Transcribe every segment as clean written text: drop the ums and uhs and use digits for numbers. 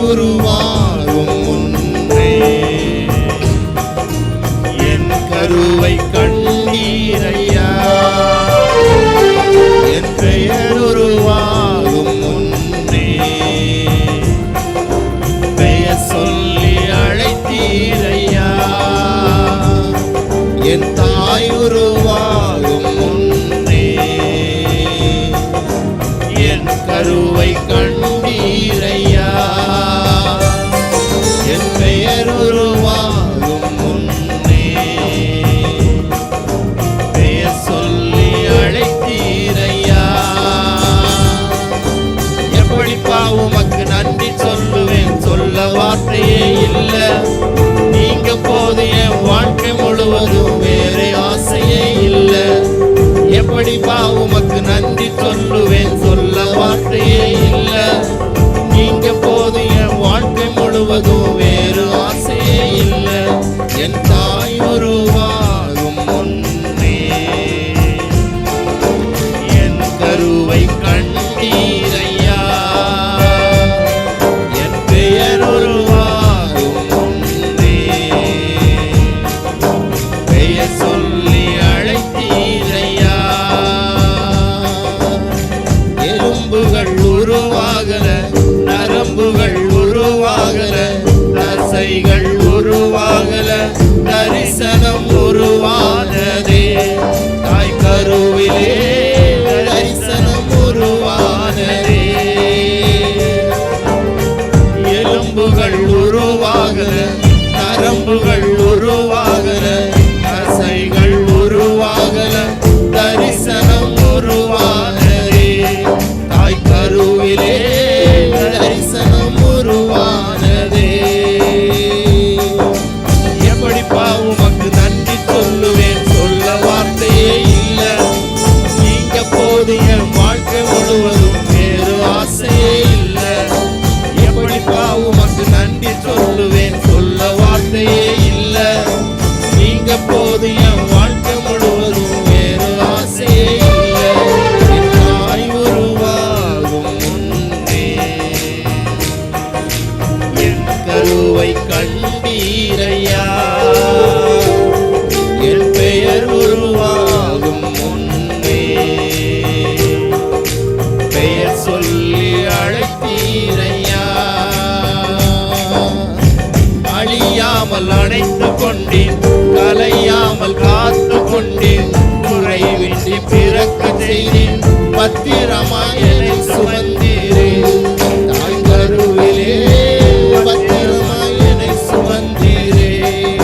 உருவாகும் முன்னே என் கருவை கண்டீரையா. என் பெயர் உருவாகும் முன்னே பெயர் சொல்லி அழைத்தீரையா. என் தாய் உருவாகும் முன்னே என் கருவை கண்டீரையா. என் பெயர் உருவாகும் முன்னே பெயர் சொல்லி அழைத்தீரையா. எப்படிப்பா உமக்கு நன்றி சொல்லுவேன், சொல்ல வார்த்தையே இல்ல. நீங்க போது என் வாழ்க்கை முழுவதும் வேறு ஆசையே இல்ல. எப்படிப்பா உமக்கு நன்றி சொல்லுவேன், சொல்ல வார்த்தையே இல்ல. நீங்க போது என் வாழ்க்கை முழுவதும் வேறு ஆசையே இல்ல. என் தாய் உருவாகும் முன்னே என் கருவை கண்டீரையா. என் பெயர் உருவாகும் முன்னே பெயர் சொல்லி அழைத்தீரையா. எலும்புகள் உருவாகல, நரம்புகள் உருவாகல, தசைகள் உருவாகல, தரிசனம் உருவானதே. தாய் கருவிலே தரிசனம் உருவானதே. எலும்புகள் உருவாகல, நரம்புகள் உருவாகல, தசைகள் உருவாகல, தரிசனம் உருவானதே. தாய் கருவிலே தரிசனம் உருவானதே. எப்படிப்பா உமக்கு நன்றி சொல்லுவேன், சொல்ல வார்த்தையே இல்ல. நீங்க போது என் வாழ்க்கை முழுவதும் வேறு ஆசையே இல்ல. எப்படிப்பா உமக்கு நன்றி சொல்லுவேன், சொல்ல வார்த்தையே இல்ல. நீங்க போது என் வாழ்க்கை முழுவதும் வேறு ஆசையே இல்ல. என் தாய் உருவாகும் முன்னே என் கருவை கண்டீரையா. என் பெயர் உருவாகும் முன்னே பெயர் சொல்லி அழைத்தீரையா. அழியாமல் அணைத்து கொண்டேன், கலையாமல் காத்து கொண்டேன், குறைவின்றி பிறக்க செய்தேன், பத்திரமாய் என்னை சுமந்தீரேன். தாய் கருவிலே பத்திரமாய் என்னை சுமந்தீரேன்.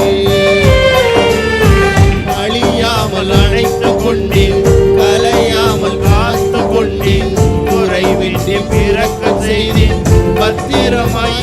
அழியாமல் அழைத்து கொண்டேன், கலையாமல் காத்து கொண்டேன், குறைவின்றி பிறக்க செய்தேன், பத்திரமாய்